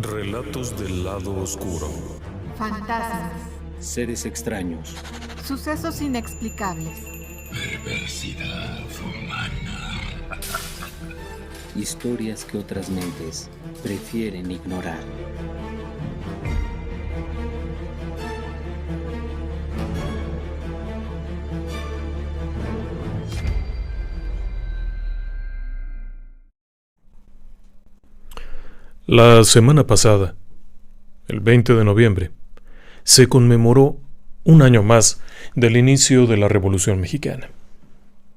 Relatos del lado oscuro. Fantasmas. Seres extraños. Sucesos inexplicables. Perversidad humana. Historias que otras mentes prefieren ignorar. La semana pasada, el 20 de noviembre, se conmemoró un año más del inicio de la Revolución Mexicana.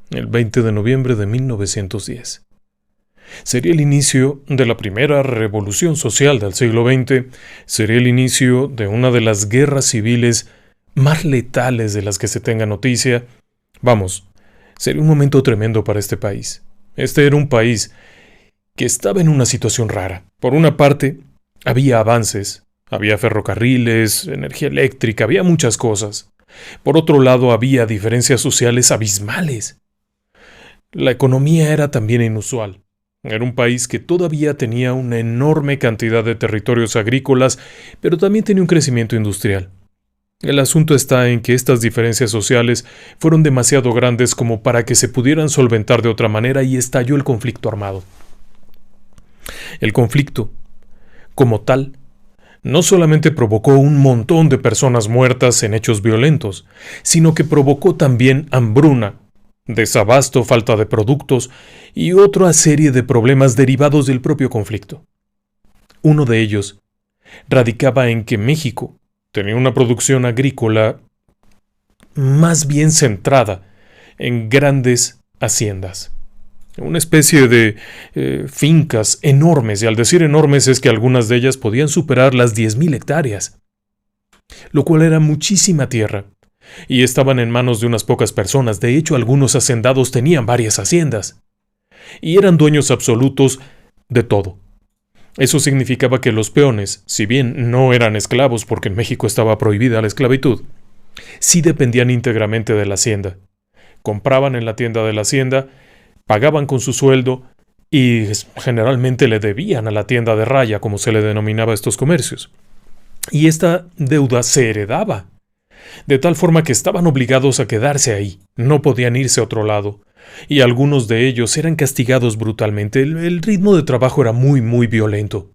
El 20 de noviembre de 1910. Sería el inicio de la primera revolución social del siglo XX, sería el inicio de una de las guerras civiles más letales de las que se tenga noticia. Vamos, sería un momento tremendo para este país. Este era un país que estaba en una situación rara. Por una parte, había avances, había ferrocarriles, energía eléctrica, había muchas cosas. Por otro lado, había diferencias sociales abismales. La economía era también inusual. Era un país que todavía tenía una enorme cantidad de territorios agrícolas, pero también tenía un crecimiento industrial. El asunto está en que estas diferencias sociales fueron demasiado grandes como para que se pudieran solventar de otra manera y estalló el conflicto armado. El conflicto, como tal, no solamente provocó un montón de personas muertas en hechos violentos, sino que provocó también hambruna, desabasto, falta de productos y otra serie de problemas derivados del propio conflicto. Uno de ellos radicaba en que México tenía una producción agrícola más bien centrada en grandes haciendas. Una especie de fincas enormes, y al decir enormes es que algunas de ellas podían superar las 10,000 hectáreas, lo cual era muchísima tierra, y estaban en manos de unas pocas personas. De hecho, algunos hacendados tenían varias haciendas, y eran dueños absolutos de todo. Eso significaba que los peones, si bien no eran esclavos porque en México estaba prohibida la esclavitud, sí dependían íntegramente de la hacienda. Compraban en la tienda de la hacienda, pagaban con su sueldo y generalmente le debían a la tienda de raya, como se le denominaba a estos comercios. Y esta deuda se heredaba, de tal forma que estaban obligados a quedarse ahí, no podían irse a otro lado, y algunos de ellos eran castigados brutalmente. El ritmo de trabajo era muy violento.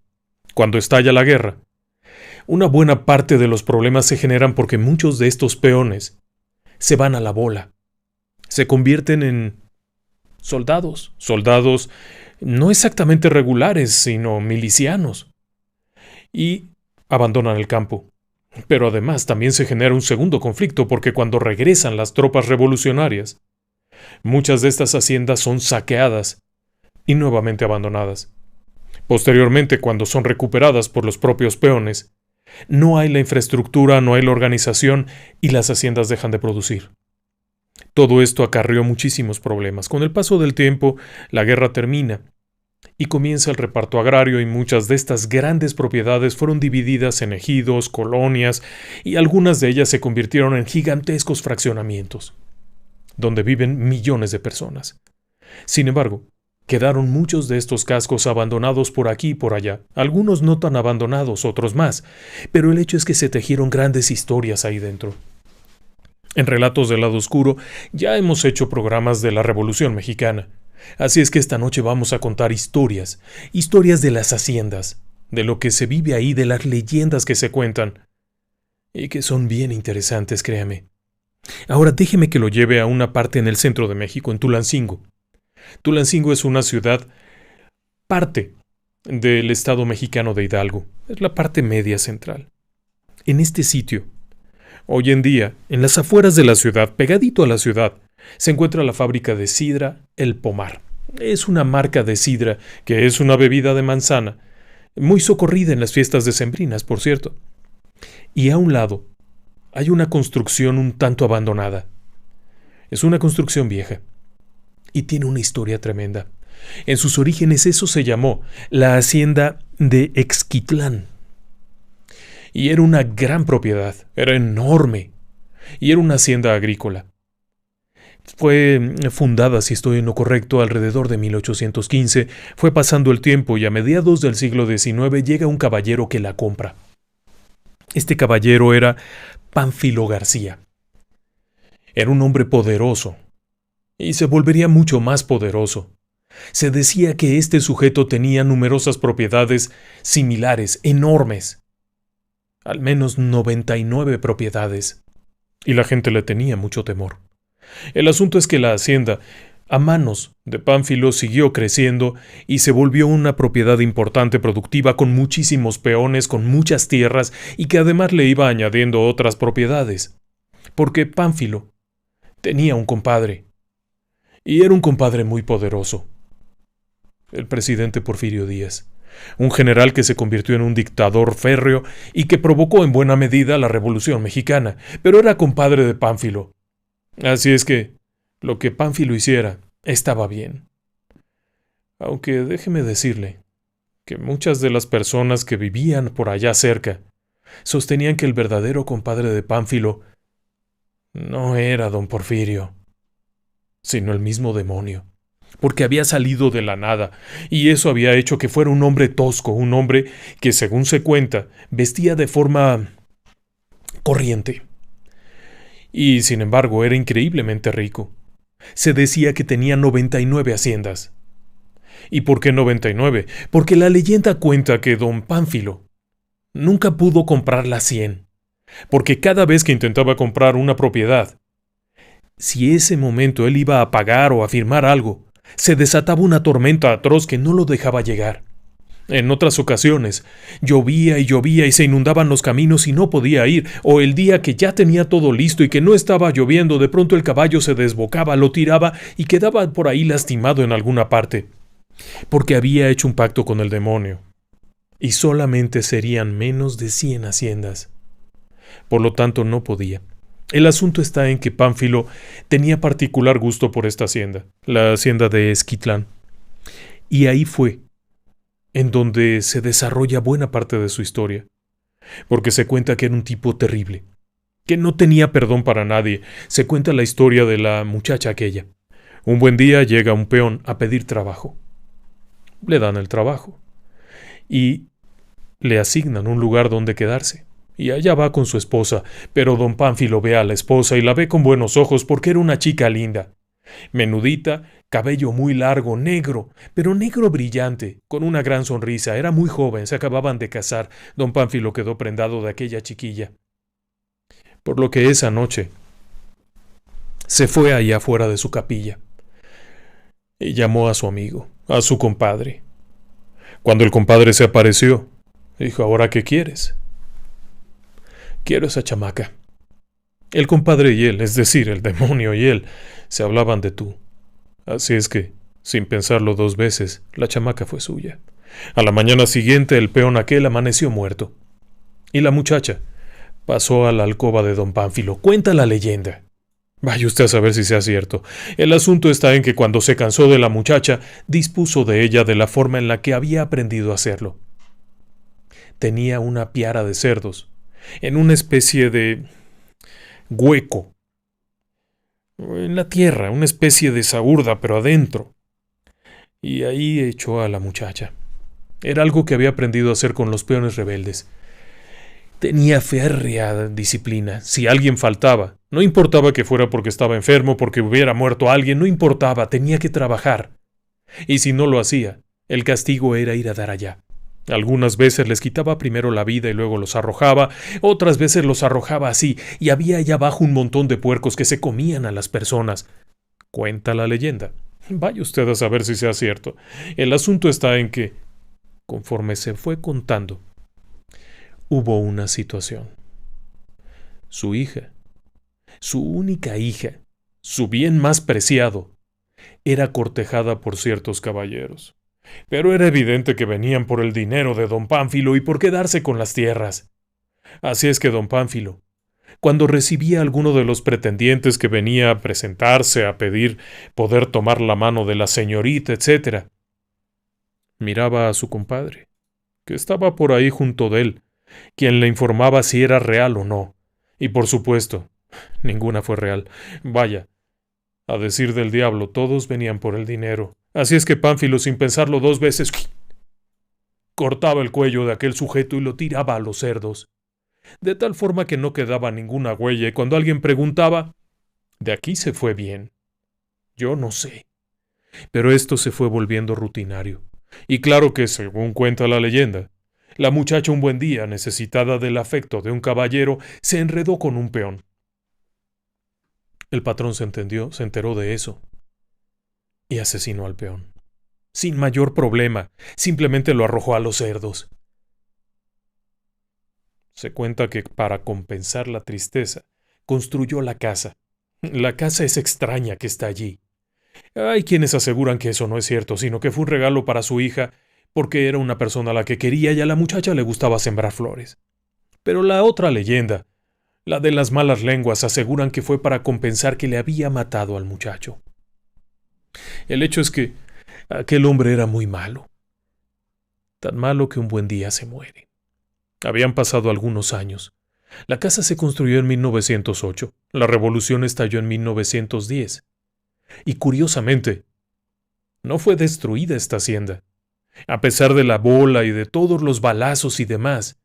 Cuando estalla la guerra, una buena parte de los problemas se generan porque muchos de estos peones se van a la bola, se convierten en soldados no exactamente regulares, sino milicianos, y abandonan el campo. Pero además también se genera un segundo conflicto porque cuando regresan las tropas revolucionarias, muchas de estas haciendas son saqueadas y nuevamente abandonadas. Posteriormente, cuando son recuperadas por los propios peones, no hay la infraestructura, no hay la organización y las haciendas dejan de producir. Todo esto acarreó muchísimos problemas. Con el paso del tiempo, la guerra termina y comienza el reparto agrario y muchas de estas grandes propiedades fueron divididas en ejidos, colonias y algunas de ellas se convirtieron en gigantescos fraccionamientos, donde viven millones de personas. Sin embargo, quedaron muchos de estos cascos abandonados por aquí y por allá, algunos no tan abandonados, otros más, pero el hecho es que se tejieron grandes historias ahí dentro. En Relatos del Lado Oscuro ya hemos hecho programas de la Revolución Mexicana, así es que esta noche vamos a contar historias de las haciendas, de lo que se vive ahí, de las leyendas que se cuentan, y que son bien interesantes, créame. Ahora déjeme que lo lleve a una parte en el centro de México, en Tulancingo. Tulancingo es una ciudad parte del estado mexicano de Hidalgo, es la parte media central. En este sitio, hoy en día, en las afueras de la ciudad, pegadito a la ciudad, se encuentra la fábrica de sidra El Pomar. Es una marca de sidra que es una bebida de manzana, muy socorrida en las fiestas decembrinas, por cierto. Y a un lado hay una construcción un tanto abandonada. Es una construcción vieja y tiene una historia tremenda. En sus orígenes eso se llamó la hacienda de Exquitlán. Y era una gran propiedad, era enorme, y era una hacienda agrícola. Fue fundada, si estoy en lo correcto, alrededor de 1815. Fue pasando el tiempo y a mediados del siglo XIX llega un caballero que la compra. Este caballero era Pánfilo García. Era un hombre poderoso y se volvería mucho más poderoso. Se decía que este sujeto tenía numerosas propiedades similares, enormes. Al menos 99 propiedades. Y la gente le tenía mucho temor. El asunto es que la hacienda, a manos de Pánfilo, siguió creciendo y se volvió una propiedad importante, productiva, con muchísimos peones, con muchas tierras y que además le iba añadiendo otras propiedades. Porque Pánfilo tenía un compadre. Y era un compadre muy poderoso. El presidente Porfirio Díaz. Un general que se convirtió en un dictador férreo y que provocó en buena medida la Revolución Mexicana, pero era compadre de Pánfilo. Así es que lo que Pánfilo hiciera estaba bien. Aunque déjeme decirle que muchas de las personas que vivían por allá cerca sostenían que el verdadero compadre de Pánfilo no era don Porfirio, sino el mismo demonio, porque había salido de la nada, y eso había hecho que fuera un hombre tosco, un hombre que, según se cuenta, vestía de forma corriente. Y, sin embargo, era increíblemente rico. Se decía que tenía 99 haciendas. ¿Y por qué 99? Porque la leyenda cuenta que don Pánfilo nunca pudo comprar las 100, porque cada vez que intentaba comprar una propiedad, si ese momento él iba a pagar o a firmar algo, se desataba una tormenta atroz que no lo dejaba llegar. En otras ocasiones, llovía y se inundaban los caminos y no podía ir, o el día que ya tenía todo listo y que no estaba lloviendo, de pronto el caballo se desbocaba, lo tiraba y quedaba por ahí lastimado en alguna parte, porque había hecho un pacto con el demonio, y solamente serían menos de 100 haciendas. Por lo tanto, no podía. El asunto está en que Pánfilo tenía particular gusto por esta hacienda, la hacienda de Esquitlán, y ahí fue en donde se desarrolla buena parte de su historia, porque se cuenta que era un tipo terrible, que no tenía perdón para nadie. Se cuenta la historia de la muchacha aquella. Un buen día llega un peón a pedir trabajo. Le dan el trabajo y le asignan un lugar donde quedarse. Y allá va con su esposa, pero don Pánfilo ve a la esposa y la ve con buenos ojos porque era una chica linda. Menudita, cabello muy largo, negro, pero negro brillante, con una gran sonrisa. Era muy joven, se acababan de casar. Don Pánfilo quedó prendado de aquella chiquilla. Por lo que esa noche se fue allá afuera de su capilla y llamó a su amigo, a su compadre. Cuando el compadre se apareció, dijo: ¿ahora qué quieres? Quiero esa chamaca. El compadre y él, es decir, el demonio y él, se hablaban de tú. Así es que, sin pensarlo dos veces, la chamaca fue suya. A la mañana siguiente el peón aquel amaneció muerto. Y la muchacha pasó a la alcoba de don Pánfilo. Cuenta la leyenda. Vaya usted a saber si sea cierto. El asunto está en que cuando se cansó de la muchacha, dispuso de ella de la forma en la que había aprendido a hacerlo. Tenía una piara de cerdos, en una especie de hueco en la tierra, una especie de saúrda, pero adentro. Y ahí echó a la muchacha. Era algo que había aprendido a hacer con los peones rebeldes. Tenía férrea disciplina. Si alguien faltaba, no importaba que fuera porque estaba enfermo, porque hubiera muerto alguien, no importaba, tenía que trabajar. Y si no lo hacía, el castigo era ir a dar allá. Algunas veces les quitaba primero la vida y luego los arrojaba, otras veces los arrojaba así, y había allá abajo un montón de puercos que se comían a las personas. Cuenta la leyenda. Vaya usted a saber si sea cierto. El asunto está en que, conforme se fue contando, hubo una situación. Su hija, su única hija, su bien más preciado, era cortejada por ciertos caballeros. Pero era evidente que venían por el dinero de don Pánfilo y por quedarse con las tierras. Así es que don Pánfilo, cuando recibía a alguno de los pretendientes que venía a presentarse a pedir poder tomar la mano de la señorita, etc., miraba a su compadre, que estaba por ahí junto de él, quien le informaba si era real o no. Y por supuesto, ninguna fue real. Vaya, A decir del diablo, todos venían por el dinero. Así es que Pánfilo, sin pensarlo 2 veces, cortaba el cuello de aquel sujeto y lo tiraba a los cerdos, de tal forma que no quedaba ninguna huella, y cuando alguien preguntaba, de aquí se fue bien. Yo no sé. Pero esto se fue volviendo rutinario. Y claro que, según cuenta la leyenda, la muchacha un buen día, necesitada del afecto de un caballero, se enredó con un peón. El patrón se enteró de eso, y asesinó al peón. Sin mayor problema, simplemente lo arrojó a los cerdos. Se cuenta que para compensar la tristeza, construyó la casa. La casa es extraña que está allí. Hay quienes aseguran que eso no es cierto, sino que fue un regalo para su hija, porque era una persona a la que quería y a la muchacha le gustaba sembrar flores. Pero la otra leyenda, la de las malas lenguas, aseguran que fue para compensar que le había matado al muchacho. El hecho es que aquel hombre era muy malo. Tan malo que un buen día se muere. Habían pasado algunos años. La casa se construyó en 1908. La revolución estalló en 1910. Y curiosamente, no fue destruida esta hacienda. A pesar de la bola y de todos los balazos y demás,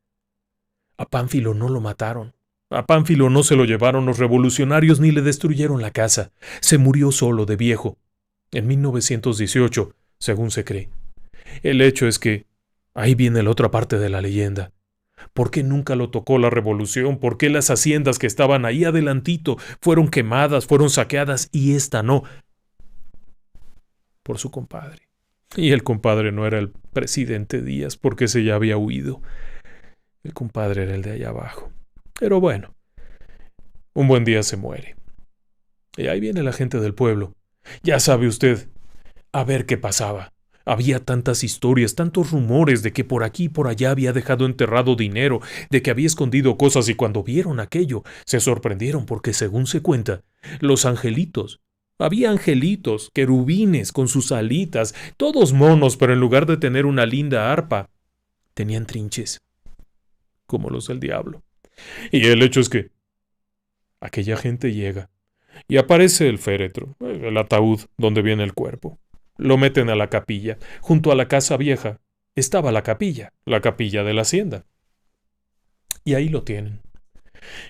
a Pánfilo no lo mataron. A Pánfilo no se lo llevaron los revolucionarios ni le destruyeron la casa. Se murió solo de viejo, en 1918, según se cree. El hecho es que ahí viene la otra parte de la leyenda. ¿Por qué nunca lo tocó la revolución? ¿Por qué las haciendas que estaban ahí adelantito fueron quemadas, fueron saqueadas y esta no? Por su compadre. Y el compadre no era el presidente Díaz, porque ese ya había huido. El compadre era el de allá abajo. Pero bueno, un buen día se muere. Y ahí viene la gente del pueblo. Ya sabe usted, a ver qué pasaba. Había tantas historias, tantos rumores de que por aquí y por allá había dejado enterrado dinero, de que había escondido cosas, y cuando vieron aquello, se sorprendieron porque, según se cuenta, los angelitos, había angelitos, querubines con sus alitas, todos monos, pero en lugar de tener una linda arpa, tenían trinches, como los del diablo. Y el hecho es que aquella gente llega, y aparece el féretro, el ataúd donde viene el cuerpo. Lo meten a la capilla. Junto a la casa vieja estaba la capilla de la hacienda. Y ahí lo tienen.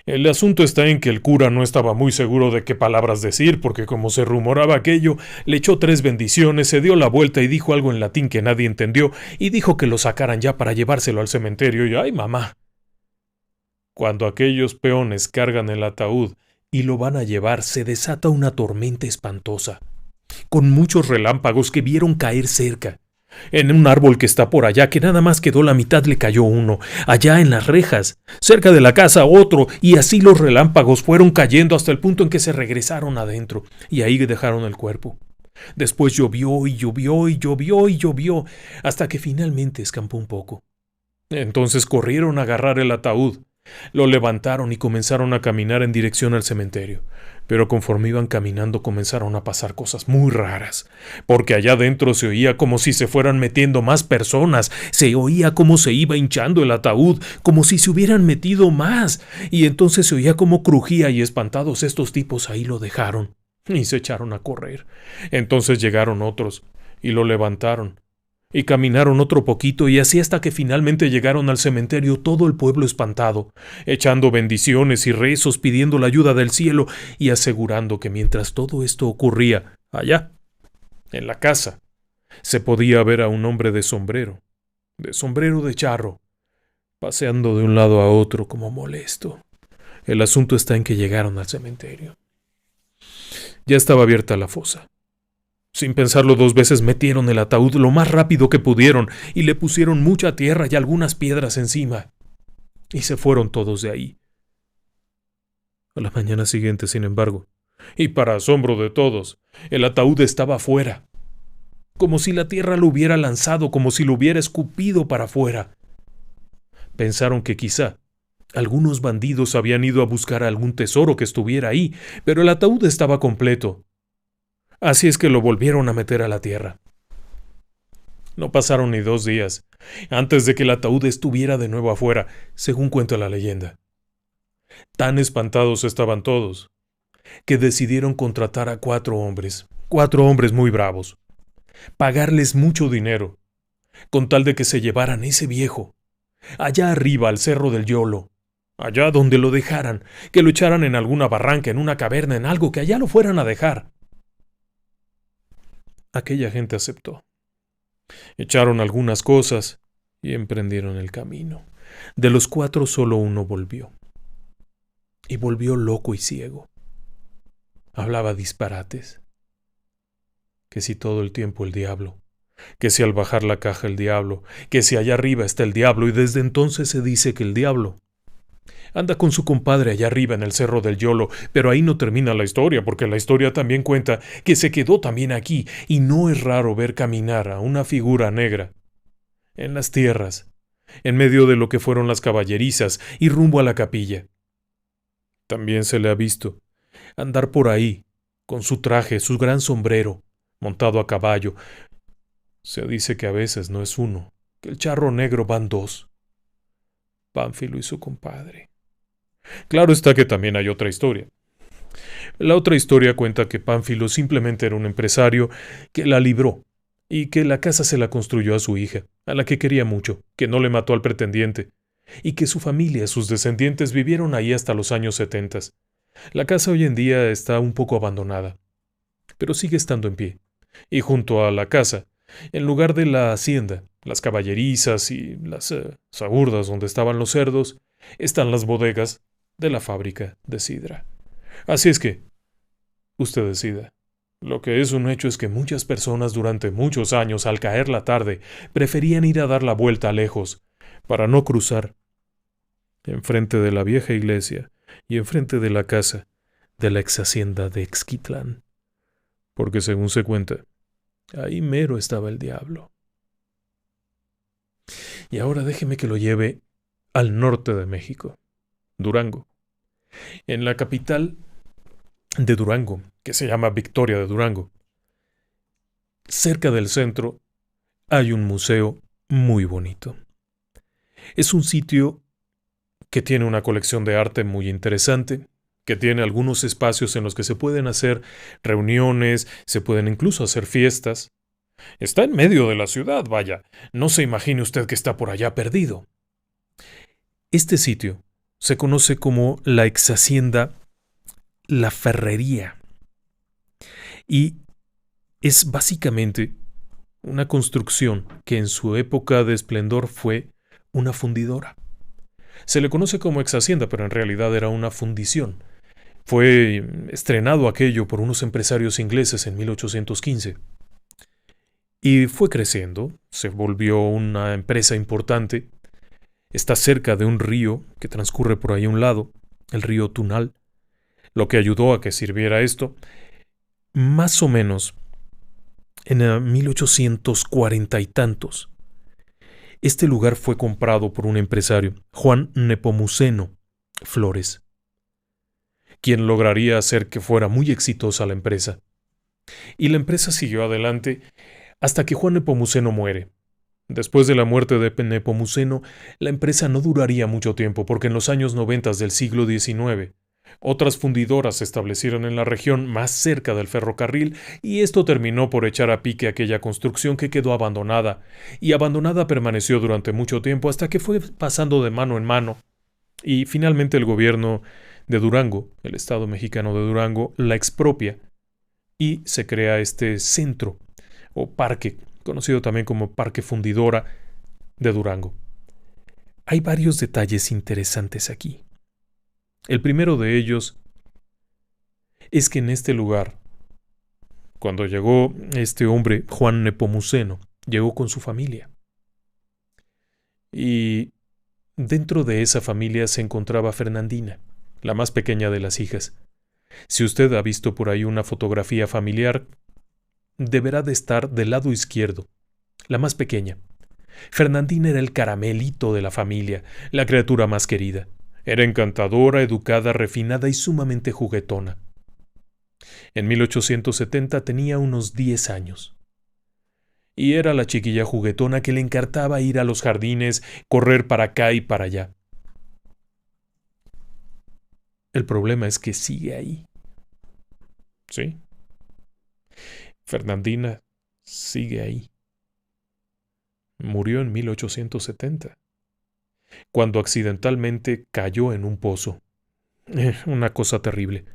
El asunto está en que el cura no estaba muy seguro de qué palabras decir, porque como se rumoraba aquello, le echó 3 bendiciones, se dio la vuelta y dijo algo en latín que nadie entendió, y dijo que lo sacaran ya para llevárselo al cementerio, y ¡ay, mamá! Cuando aquellos peones cargan el ataúd y lo van a llevar, se desata una tormenta espantosa, con muchos relámpagos que vieron caer cerca. En un árbol que está por allá, que nada más quedó la mitad, le cayó uno. Allá en las rejas, cerca de la casa, otro, y así los relámpagos fueron cayendo hasta el punto en que se regresaron adentro, y ahí dejaron el cuerpo. Después llovió y llovió y llovió y llovió, hasta que finalmente escampó un poco. Entonces corrieron a agarrar el ataúd. Lo levantaron y comenzaron a caminar en dirección al cementerio. Pero conforme iban caminando comenzaron a pasar cosas muy raras, porque allá adentro se oía como si se fueran metiendo más personas, se oía como se iba hinchando el ataúd, como si se hubieran metido más, y entonces se oía como crujía, y espantados estos tipos ahí lo dejaron y se echaron a correr. Entonces llegaron otros y lo levantaron. Y caminaron otro poquito, y así hasta que finalmente llegaron al cementerio, todo el pueblo espantado, echando bendiciones y rezos, pidiendo la ayuda del cielo y asegurando que mientras todo esto ocurría, allá, en la casa, se podía ver a un hombre de sombrero de charro, paseando de un lado a otro como molesto. El asunto está en que llegaron al cementerio. Ya estaba abierta la fosa. Sin pensarlo 2 veces metieron el ataúd lo más rápido que pudieron y le pusieron mucha tierra y algunas piedras encima. Y se fueron todos de ahí. A la mañana siguiente, sin embargo, y para asombro de todos, el ataúd estaba afuera. Como si la tierra lo hubiera lanzado, como si lo hubiera escupido para afuera. Pensaron que quizá algunos bandidos habían ido a buscar algún tesoro que estuviera ahí, pero el ataúd estaba completo. Así es que lo volvieron a meter a la tierra. No pasaron ni 2 días antes de que el ataúd estuviera de nuevo afuera, según cuenta la leyenda. Tan espantados estaban todos que decidieron contratar a 4 hombres muy bravos, pagarles mucho dinero, con tal de que se llevaran ese viejo, allá arriba al cerro del Yolo, allá donde lo dejaran, que lo echaran en alguna barranca, en una caverna, en algo, que allá lo fueran a dejar. Aquella gente aceptó. Echaron algunas cosas y emprendieron el camino. De los 4 solo uno volvió. Y volvió loco y ciego. Hablaba disparates. Que si todo el tiempo el diablo, que si al bajar la caja el diablo, que si allá arriba está el diablo, y desde entonces se dice que el diablo anda con su compadre allá arriba en el cerro del Yolo, pero ahí no termina la historia, porque la historia también cuenta que se quedó también aquí, y no es raro ver caminar a una figura negra en las tierras, en medio de lo que fueron las caballerizas y rumbo a la capilla. También se le ha visto andar por ahí, con su traje, su gran sombrero, montado a caballo. Se dice que a veces no es uno, que el charro negro van 2. Pánfilo y su compadre. Claro está que también hay otra historia. La otra historia cuenta que Pánfilo simplemente era un empresario que la libró y que la casa se la construyó a su hija, a la que quería mucho, que no le mató al pretendiente, y que su familia, sus descendientes vivieron ahí hasta los años 70. La casa hoy en día está un poco abandonada, pero sigue estando en pie, y junto a la casa, en lugar de la hacienda, las caballerizas y las sagurdas donde estaban los cerdos, están las bodegas de la fábrica de sidra. Así es que, usted decida. Lo que es un hecho es que muchas personas durante muchos años, al caer la tarde, preferían ir a dar la vuelta lejos, para no cruzar enfrente de la vieja iglesia y enfrente de la casa de la ex hacienda de Exquitlán, porque según se cuenta, ahí mero estaba el diablo. Y ahora déjeme que lo lleve al norte de México, Durango. En la capital de Durango, que se llama Victoria de Durango, cerca del centro, hay un museo muy bonito. Es un sitio que tiene una colección de arte muy interesante, que tiene algunos espacios en los que se pueden hacer reuniones, se pueden incluso hacer fiestas. Está en medio de la ciudad, vaya, no se imagine usted que está por allá perdido. Este sitio se conoce como la ex hacienda La Ferrería y es básicamente una construcción que en su época de esplendor fue una fundidora. Se le conoce como ex hacienda, pero en realidad era una fundición. Fue estrenado aquello por unos empresarios ingleses en 1815. Y fue creciendo, se volvió una empresa importante. Está cerca de un río que transcurre por ahí a un lado, el río Tunal, lo que ayudó a que sirviera esto. Más o menos en 1840 y tantos, este lugar fue comprado por un empresario, Juan Nepomuceno Flores, quien lograría hacer que fuera muy exitosa la empresa. Y la empresa siguió adelante hasta que Juan Nepomuceno muere. Después de la muerte de Nepomuceno, la empresa no duraría mucho tiempo porque en los años 90 del siglo XIX, otras fundidoras se establecieron en la región más cerca del ferrocarril y esto terminó por echar a pique aquella construcción que quedó abandonada, y abandonada permaneció durante mucho tiempo hasta que fue pasando de mano en mano y finalmente el gobierno de Durango, el Estado mexicano de Durango, la expropia y se crea este centro o parque, conocido también como Parque Fundidora de Durango. Hay varios detalles interesantes aquí. El primero de ellos es que en este lugar, cuando llegó este hombre, Juan Nepomuceno, llegó con su familia. Y dentro de esa familia se encontraba Fernandina, la más pequeña de las hijas. Si usted ha visto por ahí una fotografía familiar, deberá de estar del lado izquierdo, la más pequeña. Fernandina era el caramelito de la familia, la criatura más querida. Era encantadora, educada, refinada y sumamente juguetona. En 1870 tenía unos 10 años. Y era la chiquilla juguetona que le encantaba ir a los jardines, correr para acá y para allá. El problema es que sigue ahí. Sí, Fernandina sigue ahí. Murió en 1870, cuando accidentalmente cayó en un pozo. Una cosa terrible.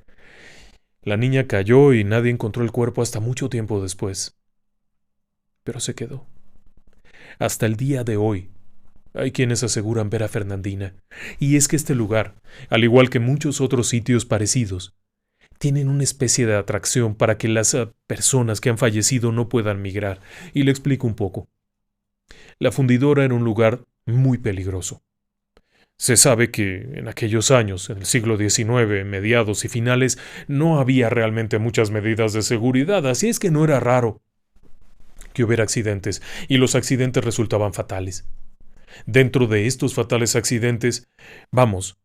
La niña cayó y nadie encontró el cuerpo hasta mucho tiempo después. Pero se quedó. Hasta el día de hoy, hay quienes aseguran ver a Fernandina. Y es que este lugar, al igual que muchos otros sitios parecidos, tienen una especie de atracción para que las personas que han fallecido no puedan migrar. Y le explico un poco. La fundidora era un lugar muy peligroso. Se sabe que en aquellos años, en el siglo XIX, mediados y finales, no había realmente muchas medidas de seguridad, así es que no era raro que hubiera accidentes, y los accidentes resultaban fatales. Dentro de estos fatales accidentes, vamos,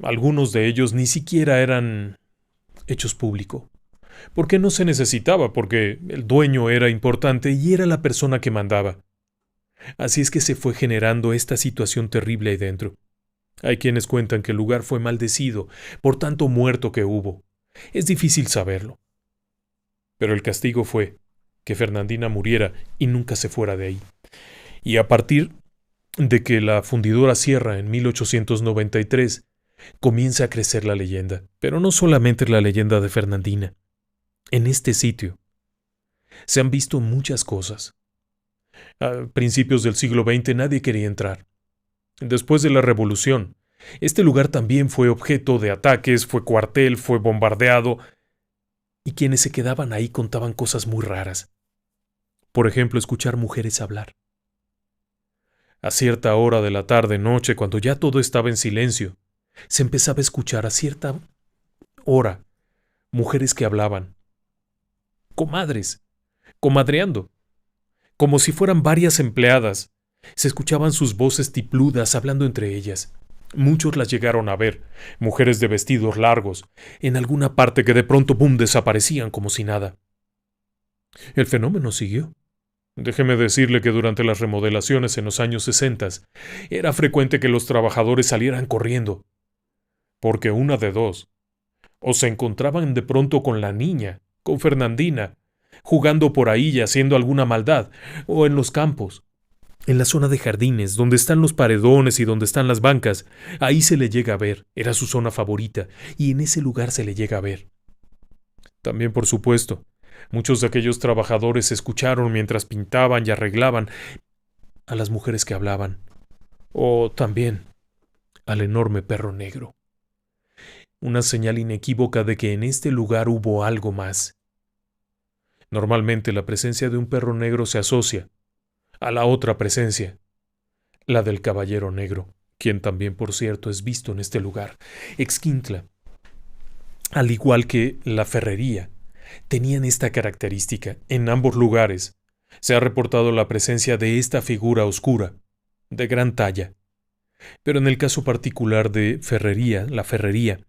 algunos de ellos ni siquiera eran hechos públicos, porque no se necesitaba, porque el dueño era importante y era la persona que mandaba. Así es que se fue generando esta situación terrible ahí dentro. Hay quienes cuentan que el lugar fue maldecido por tanto muerto que hubo. Es difícil saberlo. Pero el castigo fue que Fernandina muriera y nunca se fuera de ahí. Y a partir de que la fundidora cierra en 1893, comienza a crecer la leyenda. Pero no solamente la leyenda de Fernandina. En este sitio se han visto muchas cosas. A principios del siglo XX nadie quería entrar. Después de la Revolución, este lugar también fue objeto de ataques, fue cuartel, fue bombardeado, y quienes se quedaban ahí contaban cosas muy raras. Por ejemplo, escuchar mujeres hablar. A cierta hora de la tarde-noche, cuando ya todo estaba en silencio, se empezaba a escuchar a cierta hora mujeres que hablaban. Comadres, comadreando, como si fueran varias empleadas. Se escuchaban sus voces tipludas hablando entre ellas. Muchos las llegaron a ver, mujeres de vestidos largos, en alguna parte que de pronto ¡pum! Desaparecían como si nada. El fenómeno siguió. Déjeme decirle que durante las remodelaciones en los años 60 era frecuente que los trabajadores salieran corriendo, porque una de dos, o se encontraban de pronto con la niña, con Fernandina, jugando por ahí y haciendo alguna maldad, o en los campos. En la zona de jardines, donde están los paredones y donde están las bancas, ahí se le llega a ver, era su zona favorita, y en ese lugar se le llega a ver. También, por supuesto, muchos de aquellos trabajadores escucharon mientras pintaban y arreglaban a las mujeres que hablaban, o también al enorme perro negro. Una señal inequívoca de que en este lugar hubo algo más. Normalmente la presencia de un perro negro se asocia a la otra presencia, la del caballero negro, quien también, por cierto, es visto en este lugar. Exquintla, al igual que la ferrería, tenían esta característica. En ambos lugares se ha reportado la presencia de esta figura oscura, de gran talla. Pero en el caso particular de ferrería, la ferrería,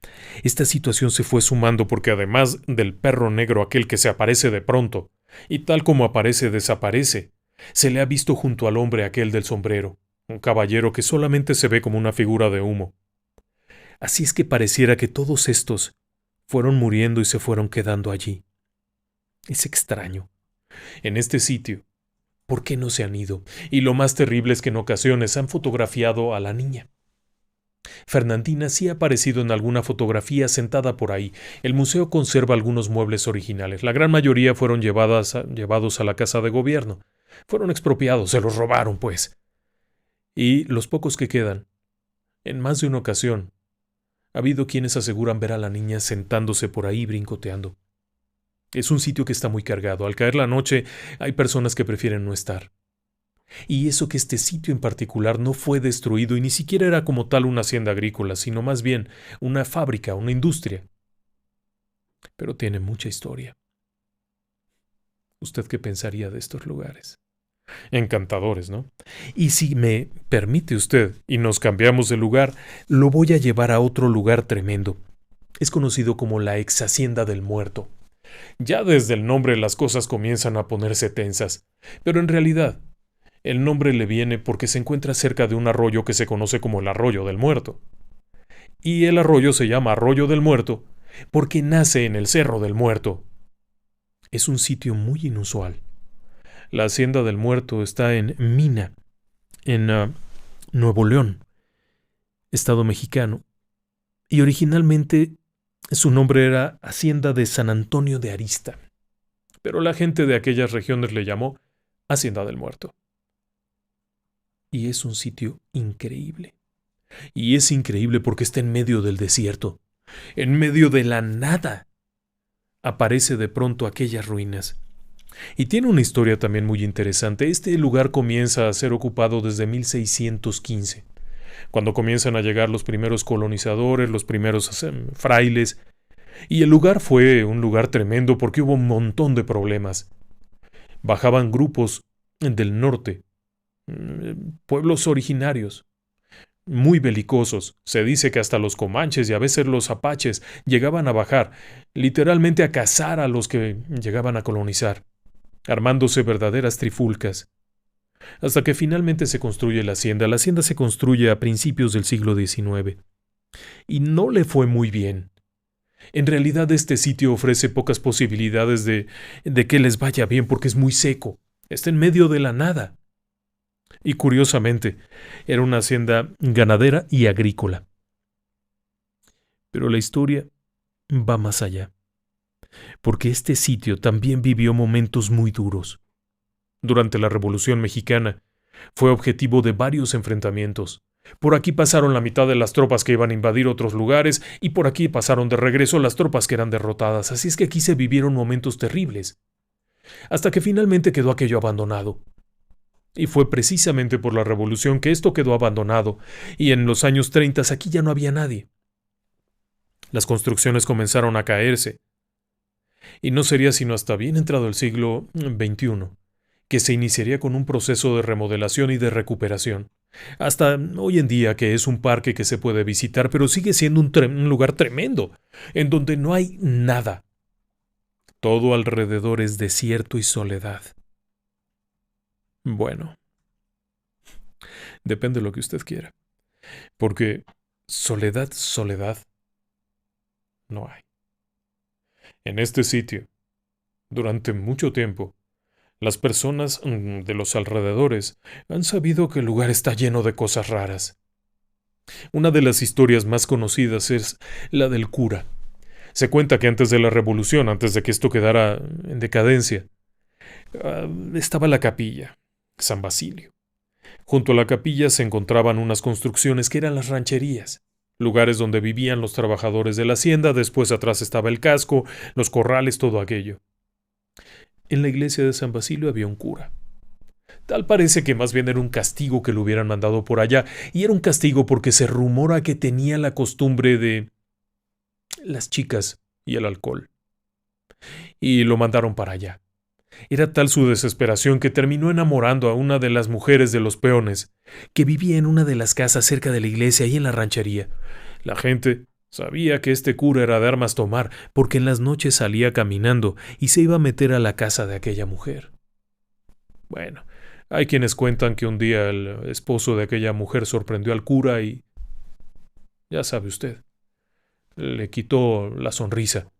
esta situación se fue sumando porque además del perro negro aquel que se aparece de pronto, y tal como aparece desaparece, se le ha visto junto al hombre aquel del sombrero, un caballero que solamente se ve como una figura de humo. Así es que pareciera que todos estos fueron muriendo y se fueron quedando allí. Es extraño. En este sitio, ¿por qué no se han ido? Y lo más terrible es que en ocasiones han fotografiado a la niña. Fernandina sí ha aparecido en alguna fotografía sentada por ahí. El museo conserva algunos muebles originales. La gran mayoría fueron llevados a la casa de gobierno. Fueron expropiados, se los robaron, pues. Y los pocos que quedan, en más de una ocasión, ha habido quienes aseguran ver a la niña sentándose por ahí brincoteando. Es un sitio que está muy cargado. Al caer la noche, hay personas que prefieren no estar. Y eso que este sitio en particular no fue destruido y ni siquiera era como tal una hacienda agrícola, sino más bien una fábrica, una industria. Pero tiene mucha historia. ¿Usted qué pensaría de estos lugares? Encantadores, ¿no? Y si me permite usted y nos cambiamos de lugar, lo voy a llevar a otro lugar tremendo. Es conocido como la ex Hacienda del Muerto. Ya desde el nombre las cosas comienzan a ponerse tensas, pero en realidad el nombre le viene porque se encuentra cerca de un arroyo que se conoce como el Arroyo del Muerto. Y el arroyo se llama Arroyo del Muerto porque nace en el Cerro del Muerto. Es un sitio muy inusual. La Hacienda del Muerto está en Mina, en Nuevo León, estado mexicano, y originalmente su nombre era Hacienda de San Antonio de Arista, pero la gente de aquellas regiones le llamó Hacienda del Muerto. Y es un sitio increíble. Y es increíble porque está en medio del desierto, en medio de la nada. Aparece de pronto aquellas ruinas. Y tiene una historia también muy interesante. Este lugar comienza a ser ocupado desde 1615, cuando comienzan a llegar los primeros colonizadores, los primeros frailes. Y el lugar fue un lugar tremendo porque hubo un montón de problemas. Bajaban grupos del norte, pueblos originarios, muy belicosos. Se dice que hasta los comanches y a veces los apaches llegaban a bajar, literalmente a cazar a los que llegaban a colonizar, armándose verdaderas trifulcas. Hasta que finalmente se construye la hacienda. La hacienda se construye a principios del siglo XIX. Y no le fue muy bien. En realidad este sitio ofrece pocas posibilidades de que les vaya bien porque es muy seco. Está en medio de la nada. Y curiosamente, era una hacienda ganadera y agrícola. Pero la historia va más allá, porque este sitio también vivió momentos muy duros. Durante la Revolución Mexicana, fue objetivo de varios enfrentamientos. Por aquí pasaron la mitad de las tropas que iban a invadir otros lugares, y por aquí pasaron de regreso las tropas que eran derrotadas, así es que aquí se vivieron momentos terribles. Hasta que finalmente quedó aquello abandonado. Y fue precisamente por la revolución que esto quedó abandonado, y en los años 30 aquí ya no había nadie. Las construcciones comenzaron a caerse, y no sería sino hasta bien entrado el siglo XXI que se iniciaría con un proceso de remodelación y de recuperación. Hasta hoy en día que es un parque que se puede visitar, pero sigue siendo un lugar tremendo, en donde no hay nada. Todo alrededor es desierto y soledad. Bueno, depende de lo que usted quiera, porque soledad, no hay. En este sitio, durante mucho tiempo, las personas de los alrededores han sabido que el lugar está lleno de cosas raras. Una de las historias más conocidas es la del cura. Se cuenta que antes de la revolución, antes de que esto quedara en decadencia, estaba la capilla, San Basilio. Junto a la capilla se encontraban unas construcciones que eran las rancherías, lugares donde vivían los trabajadores de la hacienda. Después atrás estaba el casco, los corrales, todo aquello. En la iglesia de San Basilio había un cura. Tal parece que más bien era un castigo que lo hubieran mandado por allá, y era un castigo porque se rumora que tenía la costumbre de las chicas y el alcohol. Y lo mandaron para allá. Era tal su desesperación que terminó enamorando a una de las mujeres de los peones, que vivía en una de las casas cerca de la iglesia y en la ranchería. La gente sabía que este cura era de armas tomar, porque en las noches salía caminando y se iba a meter a la casa de aquella mujer. Bueno, hay quienes cuentan que un día el esposo de aquella mujer sorprendió al cura y, ya sabe usted, le quitó la sonrisa.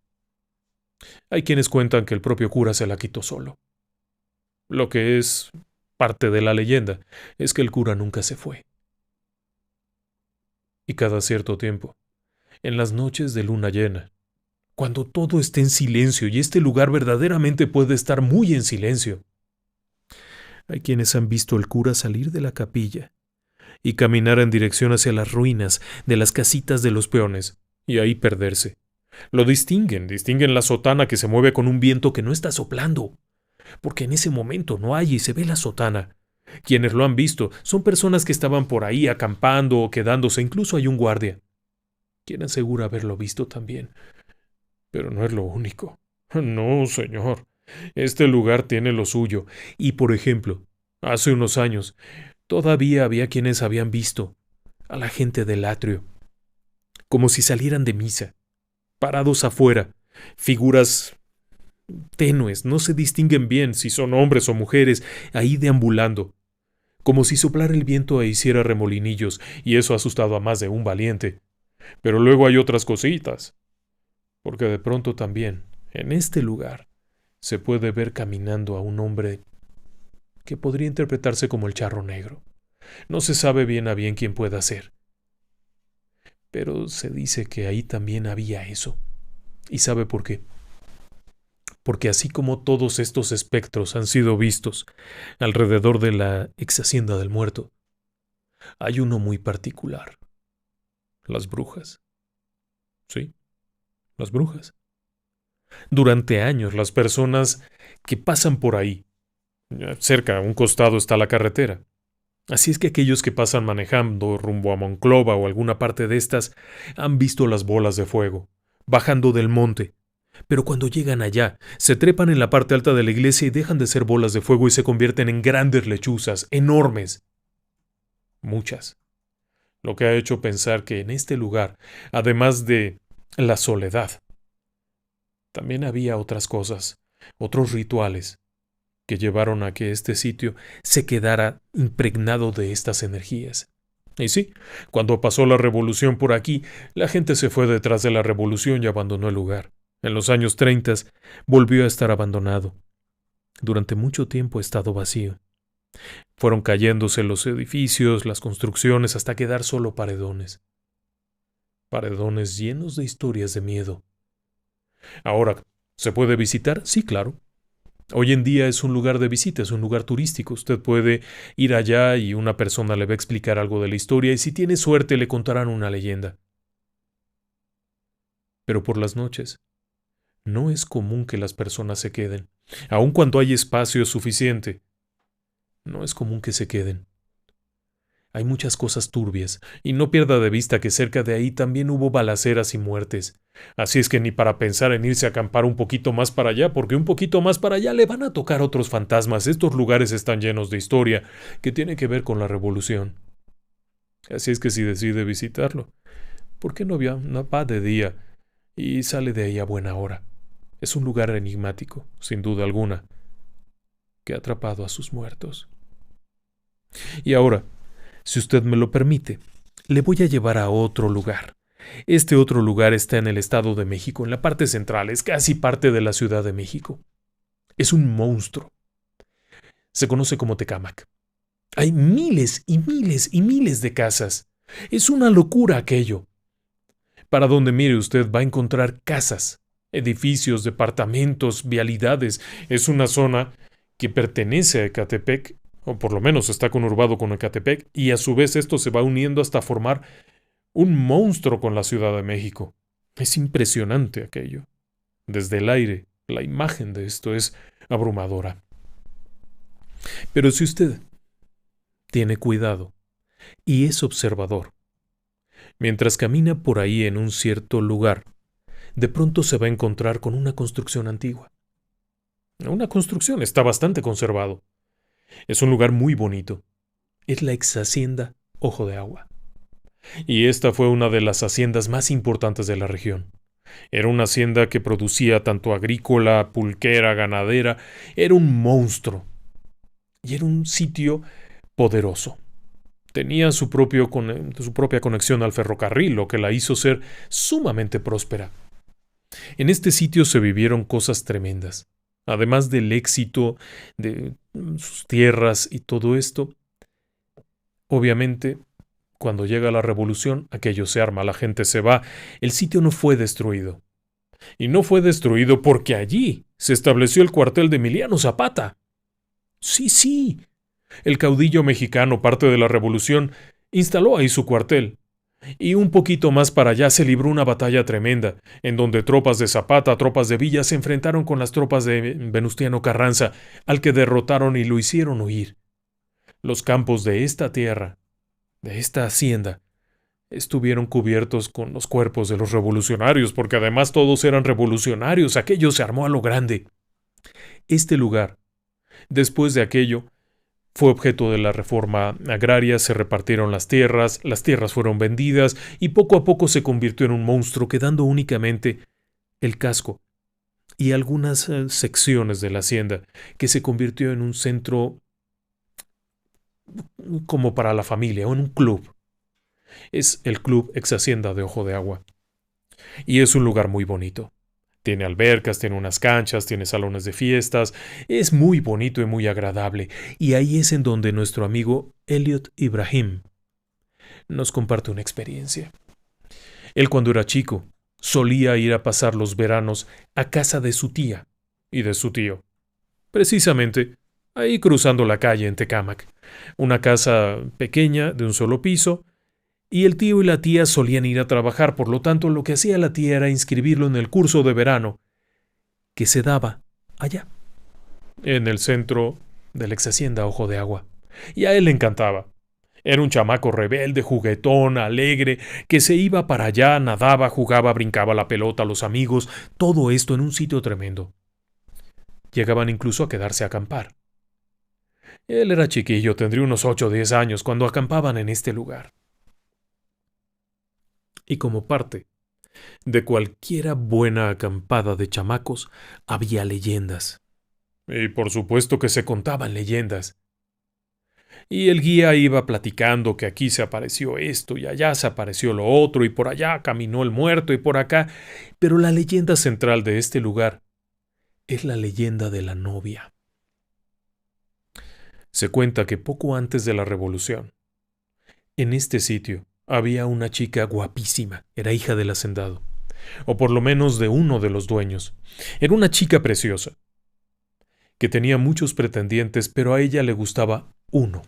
Hay quienes cuentan que el propio cura se la quitó solo. Lo que es parte de la leyenda es que el cura nunca se fue. Y cada cierto tiempo, en las noches de luna llena, cuando todo esté en silencio y este lugar verdaderamente puede estar muy en silencio, hay quienes han visto al cura salir de la capilla y caminar en dirección hacia las ruinas de las casitas de los peones y ahí perderse. Lo distinguen la sotana que se mueve con un viento que no está soplando, porque en ese momento no hay y se ve la sotana. Quienes lo han visto son personas que estaban por ahí acampando o quedándose, incluso hay un guardia, quien asegura haberlo visto también. Pero no es lo único. No, señor. Este lugar tiene lo suyo. Y, por ejemplo, hace unos años, todavía había quienes habían visto a la gente del atrio, como si salieran de misa, parados afuera, figuras tenues, no se distinguen bien si son hombres o mujeres, ahí deambulando, como si soplara el viento e hiciera remolinillos, y eso ha asustado a más de un valiente. Pero luego hay otras cositas. porque de pronto también, en este lugar, se puede ver caminando a un hombre que podría interpretarse como el Charro Negro. No se sabe bien a bien quién pueda ser, pero se dice que ahí también había eso. ¿Y sabe por qué? Porque así como todos estos espectros han sido vistos alrededor de la ex hacienda del muerto, hay uno muy particular. Las brujas. Sí, las brujas. Durante años las personas que pasan por ahí, cerca, a un costado está la carretera. Así es que aquellos que pasan manejando rumbo a Monclova o alguna parte de estas han visto las bolas de fuego, bajando del monte. Pero cuando llegan allá, se trepan en la parte alta de la iglesia y dejan de ser bolas de fuego y se convierten en grandes lechuzas, enormes. Muchas. Lo que ha hecho pensar que en este lugar, además de la soledad, también había otras cosas, otros rituales, que llevaron a que este sitio se quedara impregnado de estas energías. Y sí, cuando pasó la revolución por aquí, la gente se fue detrás de la revolución y abandonó el lugar. En los años 30 volvió a estar abandonado. Durante mucho tiempo ha estado vacío. Fueron cayéndose los edificios, las construcciones, hasta quedar solo paredones. Paredones llenos de historias de miedo. Ahora, ¿se puede visitar? Sí, claro. Hoy en día es un lugar de visita, es un lugar turístico. Usted puede ir allá y una persona le va a explicar algo de la historia y si tiene suerte le contarán una leyenda. Pero por las noches, no es común que las personas se queden. Aun cuando hay espacio suficiente, no es común que se queden. Hay muchas cosas turbias, y no pierda de vista que cerca de ahí también hubo balaceras y muertes. Así es que ni para pensar en irse a acampar un poquito más para allá, porque un poquito más para allá le van a tocar otros fantasmas. Estos lugares están llenos de historia que tiene que ver con la revolución. Así es que si decide visitarlo, ¿por qué no va de día y sale de ahí a buena hora? Es un lugar enigmático, sin duda alguna, que ha atrapado a sus muertos. Y ahora, si usted me lo permite, le voy a llevar a otro lugar. Este otro lugar está en el Estado de México, en la parte central, es casi parte de la Ciudad de México. Es un monstruo. Se conoce como Tecámac. Hay miles y miles y miles de casas. Es una locura aquello. Para donde mire usted va a encontrar casas, edificios, departamentos, vialidades. Es una zona que pertenece a Ecatepec, o por lo menos está conurbado con Ecatepec, y a su vez esto se va uniendo hasta formar un monstruo con la Ciudad de México. Es impresionante aquello. Desde el aire, la imagen de esto es abrumadora. Pero si usted tiene cuidado y es observador, mientras camina por ahí en un cierto lugar, de pronto se va a encontrar con una construcción antigua. Una construcción, está bastante conservado. Es un lugar muy bonito. Es la ex hacienda Ojo de Agua. Y esta fue una de las haciendas más importantes de la región. Era una hacienda que producía tanto agrícola, pulquera, ganadera. Era un monstruo. Y era un sitio poderoso. Tenía su propia conexión al ferrocarril, lo que la hizo ser sumamente próspera. En este sitio se vivieron cosas tremendas. Además del éxito de sus tierras y todo esto, obviamente, cuando llega la revolución, aquello se arma, la gente se va, el sitio no fue destruido. Y no fue destruido porque allí se estableció el cuartel de Emiliano Zapata. Sí, el caudillo mexicano, parte de la revolución, instaló ahí su cuartel. Y un poquito más para allá se libró una batalla tremenda, en donde tropas de Zapata, tropas de Villa se enfrentaron con las tropas de Venustiano Carranza, al que derrotaron y lo hicieron huir. Los campos de esta tierra, de esta hacienda, estuvieron cubiertos con los cuerpos de los revolucionarios, porque además todos eran revolucionarios, aquello se armó a lo grande. Este lugar, después de aquello, fue objeto de la reforma agraria, se repartieron las tierras fueron vendidas y poco a poco se convirtió en un monstruo, quedando únicamente el casco y algunas secciones de la hacienda, que se convirtió en un centro como para la familia, o en un club. Es el Club Ex Hacienda de Ojo de Agua. Y es un lugar muy bonito. Tiene albercas, tiene unas canchas, tiene salones de fiestas. Es muy bonito y muy agradable. Y ahí es en donde nuestro amigo Elliot Ibrahim nos comparte una experiencia. Él, cuando era chico, solía ir a pasar los veranos a casa de su tía y de su tío. Precisamente ahí cruzando la calle en Tecámac. Una casa pequeña de un solo piso. Y el tío y la tía solían ir a trabajar, por lo tanto lo que hacía la tía era inscribirlo en el curso de verano que se daba allá, en el centro de la ex hacienda Ojo de Agua. Y a él le encantaba. Era un chamaco rebelde, juguetón, alegre, que se iba para allá, nadaba, jugaba, brincaba la pelota a los amigos, todo esto en un sitio tremendo. Llegaban incluso a quedarse a acampar. Él era chiquillo, tendría unos 8 o 10 años cuando acampaban en este lugar. Y como parte de cualquiera buena acampada de chamacos, había leyendas. Y por supuesto que se contaban leyendas. Y el guía iba platicando que aquí se apareció esto y allá se apareció lo otro y por allá caminó el muerto y por acá. Pero la leyenda central de este lugar es la leyenda de la novia. Se cuenta que poco antes de la revolución, en este sitio había una chica guapísima, era hija del hacendado, o por lo menos de uno de los dueños. Era una chica preciosa, que tenía muchos pretendientes, pero a ella le gustaba uno.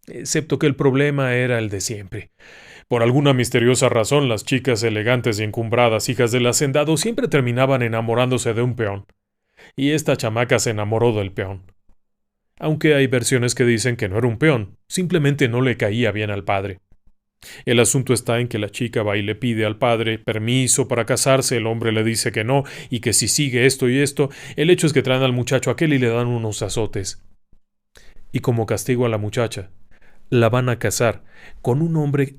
Excepto que el problema era el de siempre. Por alguna misteriosa razón, las chicas elegantes y encumbradas hijas del hacendado siempre terminaban enamorándose de un peón. Y esta chamaca se enamoró del peón. Aunque hay versiones que dicen que no era un peón, simplemente no le caía bien al padre. El asunto está en que la chica va y le pide al padre permiso para casarse, el hombre le dice que no, y que si sigue esto y esto, el hecho es que traen al muchacho aquel y le dan unos azotes. Y como castigo a la muchacha, la van a casar con un hombre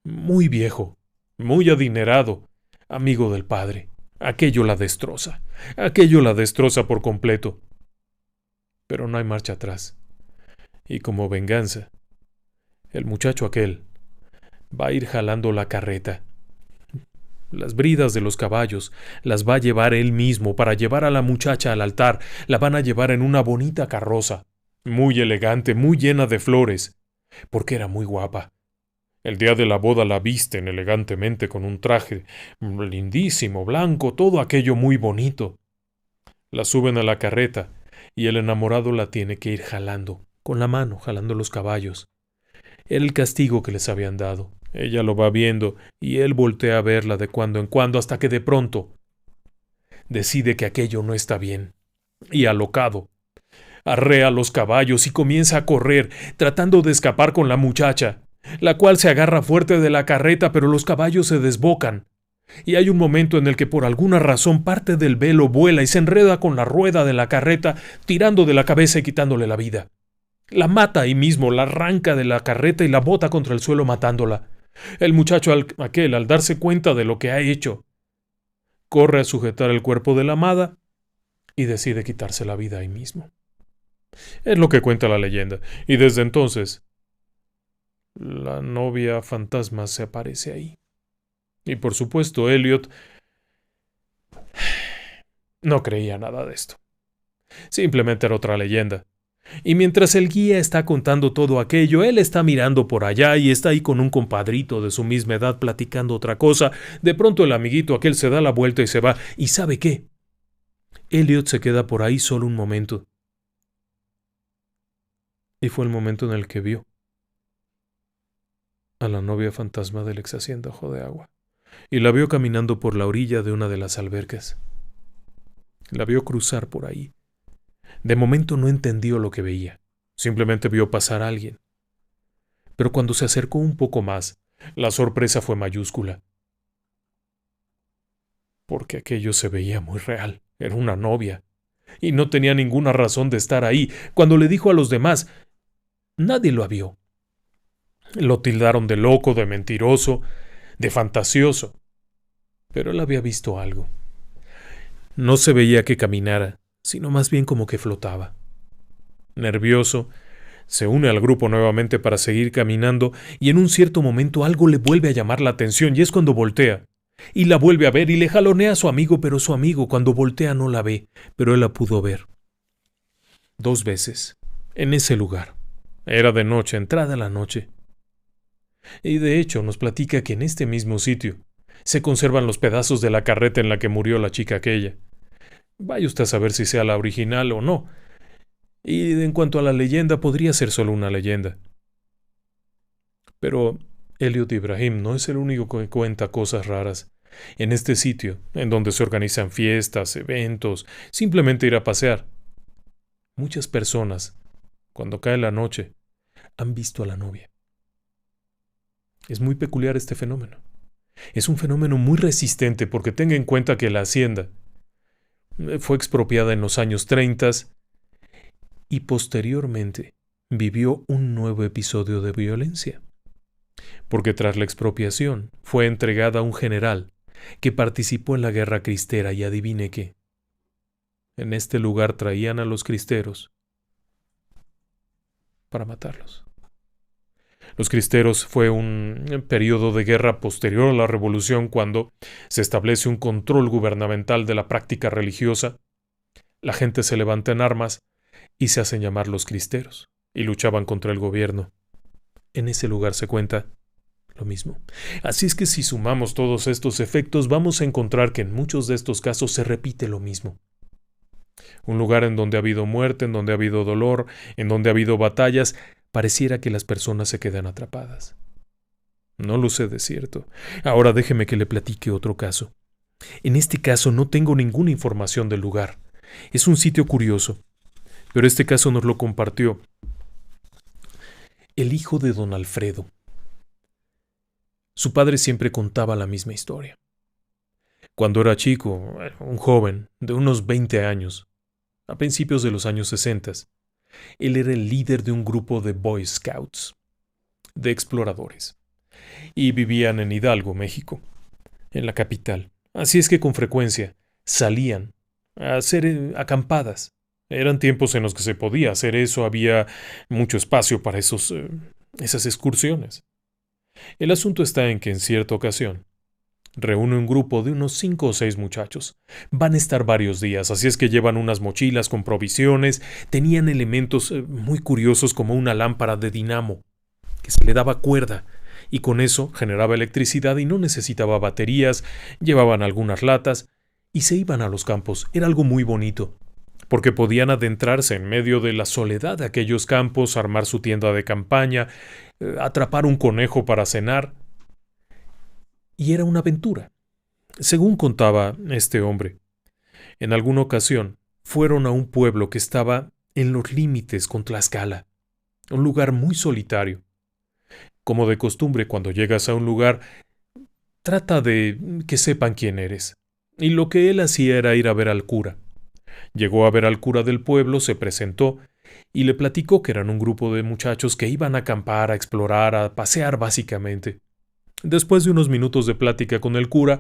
muy viejo, muy adinerado, amigo del padre. Aquello la destroza por completo. Pero no hay marcha atrás. Y como venganza, el muchacho aquel va a ir jalando la carreta. Las bridas de los caballos las va a llevar él mismo para llevar a la muchacha al altar. La van a llevar en una bonita carroza, muy elegante, muy llena de flores, porque era muy guapa. El día de la boda la visten elegantemente con un traje lindísimo, blanco, todo aquello muy bonito. La suben a la carreta y el enamorado la tiene que ir jalando, con la mano, jalando los caballos. Era el castigo que les habían dado. Ella lo va viendo y él voltea a verla de cuando en cuando hasta que de pronto decide que aquello no está bien. Y alocado, arrea los caballos y comienza a correr, tratando de escapar con la muchacha, la cual se agarra fuerte de la carreta, pero los caballos se desbocan. Y hay un momento en el que por alguna razón parte del velo vuela y se enreda con la rueda de la carreta, tirando de la cabeza y quitándole la vida. La mata ahí mismo, la arranca de la carreta y la bota contra el suelo matándola. El muchacho aquel, al darse cuenta de lo que ha hecho, corre a sujetar el cuerpo de la amada y decide quitarse la vida ahí mismo. Es lo que cuenta la leyenda, y desde entonces la novia fantasma se aparece ahí. Y por supuesto, Elliot no creía nada de esto. Simplemente era otra leyenda. Y mientras el guía está contando todo aquello, él está mirando por allá y está ahí con un compadrito de su misma edad platicando otra cosa. De pronto el amiguito aquel se da la vuelta y se va. ¿Y sabe qué? Elliot se queda por ahí solo un momento. Y fue el momento en el que vio a la novia fantasma del ex hacienda Ojo de Agua. Y la vio caminando por la orilla de una de las albercas. La vio cruzar por ahí. De momento no entendió lo que veía. Simplemente vio pasar a alguien. Pero cuando se acercó un poco más, la sorpresa fue mayúscula. Porque aquello se veía muy real. Era una novia. Y no tenía ninguna razón de estar ahí. Cuando le dijo a los demás, nadie lo vio. Lo tildaron de loco, de mentiroso, de fantasioso. Pero él había visto algo. No se veía que caminara, sino más bien como que flotaba. Nervioso, se une al grupo nuevamente para seguir caminando y en un cierto momento algo le vuelve a llamar la atención y es cuando voltea Y la vuelve a ver y le jalonea a su amigo, pero su amigo cuando voltea no la ve, pero él la pudo ver. 2 veces, en ese lugar. Era de noche, entrada la noche. Y de hecho nos platica que en este mismo sitio se conservan los pedazos de la carreta en la que murió la chica aquella. Vaya usted a saber si sea la original o no. Y en cuanto a la leyenda, podría ser solo una leyenda. Pero Elliot Ibrahim no es el único que cuenta cosas raras. En este sitio, en donde se organizan fiestas, eventos, simplemente ir a pasear, muchas personas, cuando cae la noche, han visto a la novia. Es muy peculiar este fenómeno. Es un fenómeno muy resistente porque tenga en cuenta que la hacienda fue expropiada en los años 30 y posteriormente vivió un nuevo episodio de violencia. Porque tras la expropiación fue entregada a un general que participó en la guerra cristera y adivine qué. En este lugar traían a los cristeros para matarlos. Los cristeros fue un periodo de guerra posterior a la revolución cuando se establece un control gubernamental de la práctica religiosa. La gente se levanta en armas y se hacen llamar los cristeros y luchaban contra el gobierno. En ese lugar se cuenta lo mismo. Así es que si sumamos todos estos efectos vamos a encontrar que en muchos de estos casos se repite lo mismo. Un lugar en donde ha habido muerte, en donde ha habido dolor, en donde ha habido batallas, pareciera que las personas se quedan atrapadas. No lo sé de cierto. Ahora déjeme que le platique otro caso. En este caso no tengo ninguna información del lugar. Es un sitio curioso, pero este caso nos lo compartió el hijo de don Alfredo. Su padre siempre contaba la misma historia. Cuando era chico, un joven de unos 20 años, a principios de los años 60, él era el líder de un grupo de Boy Scouts, de exploradores, y vivían en Hidalgo, México, en la capital. Así es que con frecuencia salían a hacer acampadas. Eran tiempos en los que se podía hacer eso, había mucho espacio para esas excursiones. El asunto está en que en cierta ocasión reúne un grupo de unos 5 o 6 muchachos. Van a estar varios días, así es que llevan unas mochilas con provisiones, tenían elementos muy curiosos como una lámpara de dinamo, que se le daba cuerda, y con eso generaba electricidad y no necesitaba baterías, llevaban algunas latas, y se iban a los campos. Era algo muy bonito, porque podían adentrarse en medio de la soledad de aquellos campos, armar su tienda de campaña, atrapar un conejo para cenar. Y era una aventura. Según contaba este hombre, en alguna ocasión fueron a un pueblo que estaba en los límites con Tlaxcala, un lugar muy solitario. Como de costumbre, cuando llegas a un lugar, trata de que sepan quién eres. Y lo que él hacía era ir a ver al cura. Llegó a ver al cura del pueblo, se presentó y le platicó que eran un grupo de muchachos que iban a acampar, a explorar, a pasear básicamente. Después de unos minutos de plática con el cura,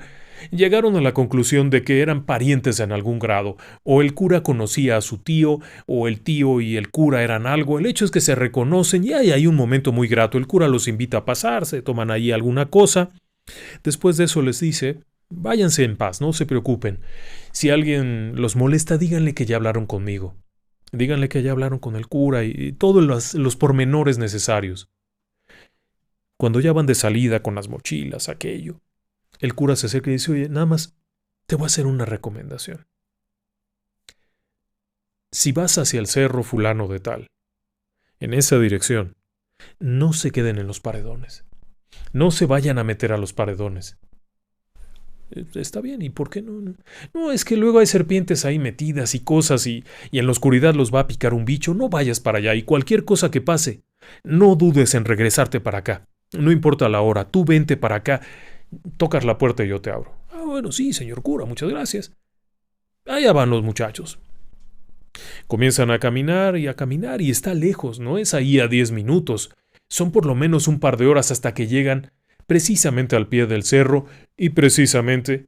llegaron a la conclusión de que eran parientes en algún grado, o el cura conocía a su tío, o el tío y el cura eran algo. El hecho es que se reconocen y hay un momento muy grato. El cura los invita a pasar, se toman ahí alguna cosa. Después de eso les dice: váyanse en paz, no se preocupen. Si alguien los molesta, díganle que ya hablaron conmigo. Díganle que ya hablaron con el cura y todos los pormenores necesarios. Cuando ya van de salida con las mochilas, aquello, el cura se acerca y dice: oye, nada más te voy a hacer una recomendación. Si vas hacia el cerro fulano de tal, en esa dirección, no se queden en los paredones. No se vayan a meter a los paredones. Está bien, ¿y por qué no? No, es que luego hay serpientes ahí metidas y cosas y en la oscuridad los va a picar un bicho. No vayas para allá y cualquier cosa que pase, no dudes en regresarte para acá. No importa la hora, tú vente para acá, tocas la puerta y yo te abro. Ah, bueno, sí, señor cura, muchas gracias. Allá van los muchachos. Comienzan a caminar y está lejos, no es ahí a 10 minutos. Son por lo menos un par de horas hasta que llegan precisamente al pie del cerro y precisamente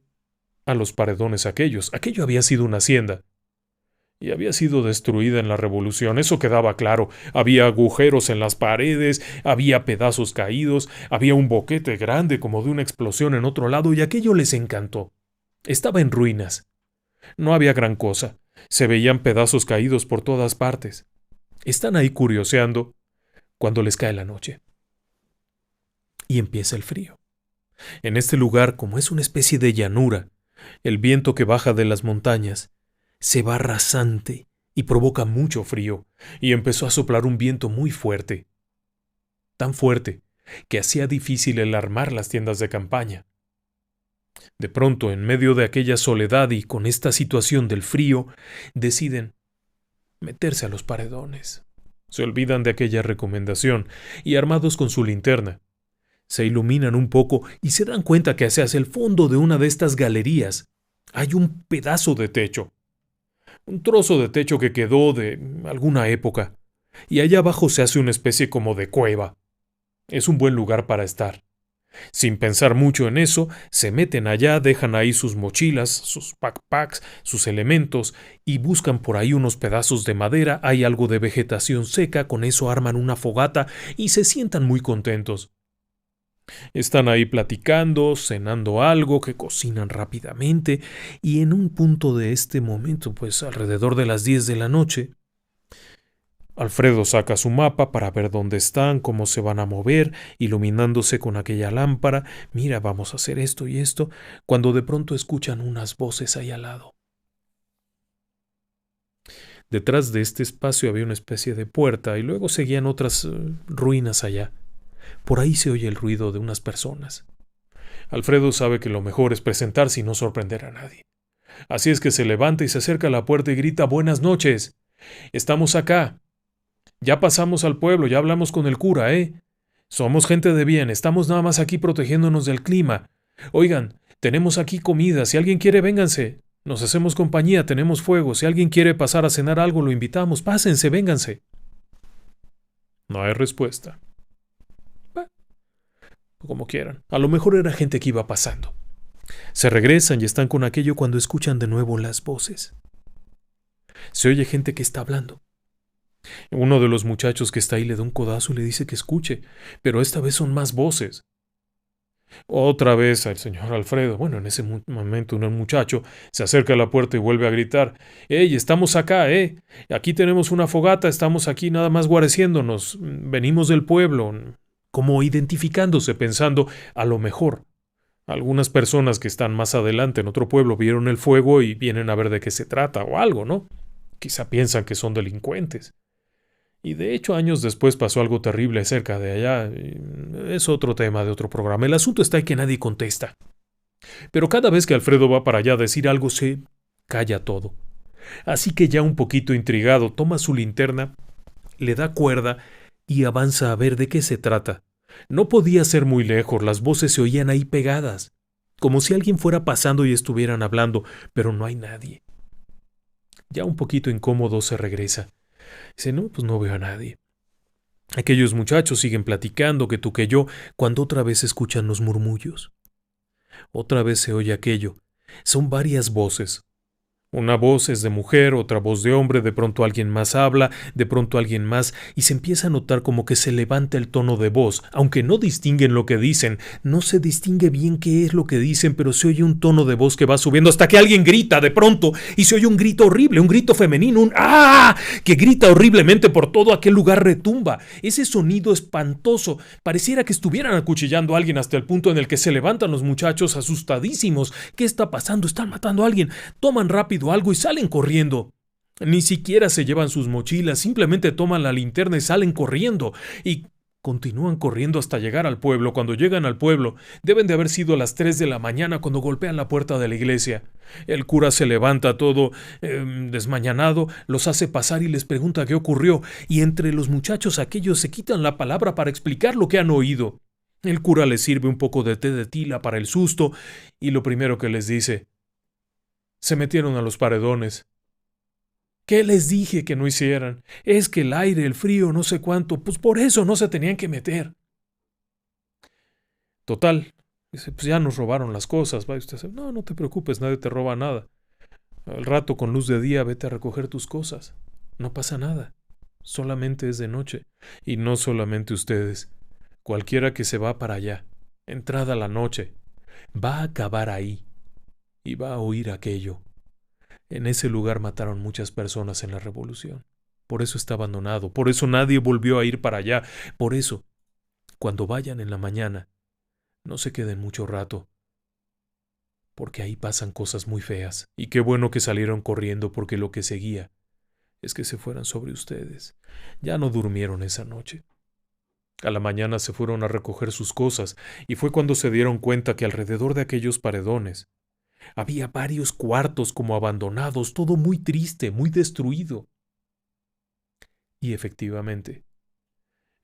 a los paredones aquellos. Aquello había sido una hacienda. y había sido destruida en la revolución, eso quedaba claro. Había agujeros en las paredes, había pedazos caídos, había un boquete grande como de una explosión en otro lado, y aquello les encantó. Estaba en ruinas. No había gran cosa. Se veían pedazos caídos por todas partes. Están ahí curioseando cuando les cae la noche. Y empieza el frío. En este lugar, como es una especie de llanura, el viento que baja de las montañas se va rasante y provoca mucho frío, y empezó a soplar un viento muy fuerte. Tan fuerte que hacía difícil el armar las tiendas de campaña. De pronto, en medio de aquella soledad y con esta situación del frío, deciden meterse a los paredones. Se olvidan de aquella recomendación y, armados con su linterna, se iluminan un poco y se dan cuenta que hacia el fondo de una de estas galerías hay un pedazo de techo. Un trozo de techo que quedó de alguna época, y allá abajo se hace una especie como de cueva. Es un buen lugar para estar. Sin pensar mucho en eso, se meten allá, dejan ahí sus mochilas, sus backpacks, sus elementos, y buscan por ahí unos pedazos de madera, hay algo de vegetación seca, con eso arman una fogata y se sientan muy contentos. Están ahí platicando, cenando algo que cocinan rápidamente, y en un punto de este momento, pues alrededor de las 10 de la noche, Alfredo saca su mapa para ver dónde están, cómo se van a mover, iluminándose con aquella lámpara. Mira, vamos a hacer esto y esto, cuando de pronto escuchan unas voces ahí al lado. Detrás de este espacio había una especie de puerta y luego seguían otras ruinas allá. Por ahí se oye el ruido de unas personas. Alfredo sabe que lo mejor es presentarse y no sorprender a nadie. Así es que se levanta y se acerca a la puerta y grita: «¡Buenas noches! Estamos acá. Ya pasamos al pueblo, ya hablamos con el cura, Somos gente de bien, estamos nada más aquí protegiéndonos del clima. Oigan, tenemos aquí comida, si alguien quiere, vénganse. Nos hacemos compañía, tenemos fuego, si alguien quiere pasar a cenar algo, lo invitamos, pásense, vénganse». No hay respuesta. Como quieran. A lo mejor era gente que iba pasando. Se regresan y están con aquello cuando escuchan de nuevo las voces. Se oye gente que está hablando. Uno de los muchachos que está ahí le da un codazo y le dice que escuche, pero esta vez son más voces. Otra vez al señor Alfredo, en ese momento un muchacho se acerca a la puerta y vuelve a gritar: «¡Ey, estamos acá, Aquí tenemos una fogata, estamos aquí nada más guareciéndonos, venimos del pueblo», como identificándose, pensando, a lo mejor algunas personas que están más adelante en otro pueblo vieron el fuego y vienen a ver de qué se trata o algo, ¿no? Quizá piensan que son delincuentes. Y de hecho años después pasó algo terrible cerca de allá. Es otro tema de otro programa. El asunto está en que nadie contesta. Pero cada vez que Alfredo va para allá a decir algo, se calla todo. Así que ya un poquito intrigado, toma su linterna, le da cuerda y avanza a ver de qué se trata. No podía ser muy lejos, las voces se oían ahí pegadas, como si alguien fuera pasando y estuvieran hablando, pero no hay nadie. Ya un poquito incómodo se regresa. Dice: «No, pues no veo a nadie». Aquellos muchachos siguen platicando, que tú que yo, cuando otra vez escuchan los murmullos. Otra vez se oye aquello. Son varias voces. Una voz es de mujer, otra voz de hombre, de pronto alguien más habla, de pronto alguien más, y se empieza a notar como que se levanta el tono de voz, aunque no distinguen lo que dicen, no se distingue bien qué es lo que dicen, pero se oye un tono de voz que va subiendo hasta que alguien grita de pronto, y se oye un grito horrible, un grito femenino, un ¡ah!, que grita horriblemente por todo aquel lugar, retumba. Ese sonido espantoso, pareciera que estuvieran acuchillando a alguien, hasta el punto en el que se levantan los muchachos asustadísimos. ¿Qué está pasando? ¿Están matando a alguien? Toman rápido algo y salen corriendo. Ni siquiera se llevan sus mochilas, simplemente toman la linterna y salen corriendo. Y continúan corriendo hasta llegar al pueblo. Cuando llegan al pueblo, deben de haber sido las 3 de la mañana cuando golpean la puerta de la iglesia. El cura se levanta todo desmañanado, los hace pasar y les pregunta qué ocurrió. Y entre los muchachos aquellos se quitan la palabra para explicar lo que han oído. El cura les sirve un poco de té de tila para el susto y lo primero que les dice: «Se metieron a los paredones». «¿Qué les dije que no hicieran? Es que el aire, el frío, no sé cuánto, pues por eso no se tenían que meter». Total, dice: «Pues ya nos robaron las cosas». Va usted: «No, no te preocupes, nadie te roba nada». Al rato, con luz de día, vete a recoger tus cosas. No pasa nada. Solamente es de noche. Y no solamente ustedes. Cualquiera que se va para allá, entrada la noche, va a acabar ahí. Y va a oír aquello. En ese lugar mataron muchas personas en la revolución. Por eso está abandonado. Por eso nadie volvió a ir para allá. Por eso, cuando vayan en la mañana, no se queden mucho rato, porque ahí pasan cosas muy feas. Y qué bueno que salieron corriendo, porque lo que seguía es que se fueran sobre ustedes. Ya no durmieron esa noche. A la mañana se fueron a recoger sus cosas, y fue cuando se dieron cuenta que alrededor de aquellos paredones había varios cuartos como abandonados, todo muy triste, muy destruido. Y efectivamente,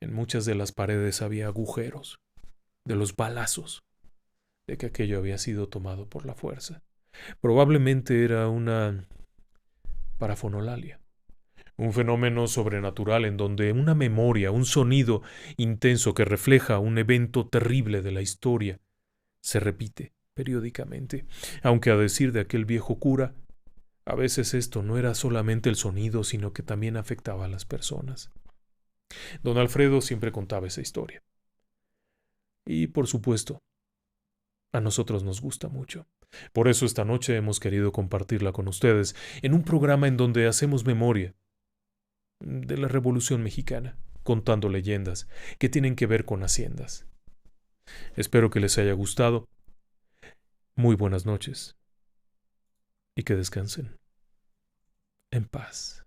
en muchas de las paredes había agujeros, de los balazos, de que aquello había sido tomado por la fuerza. Probablemente era una parafonolalia, un fenómeno sobrenatural en donde una memoria, un sonido intenso que refleja un evento terrible de la historia, se repite periódicamente, aunque a decir de aquel viejo cura, a veces esto no era solamente el sonido, sino que también afectaba a las personas. Don Alfredo siempre contaba esa historia. Y, por supuesto, a nosotros nos gusta mucho. Por eso esta noche hemos querido compartirla con ustedes en un programa en donde hacemos memoria de la Revolución Mexicana, contando leyendas que tienen que ver con haciendas. Espero que les haya gustado. Muy buenas noches y que descansen en paz.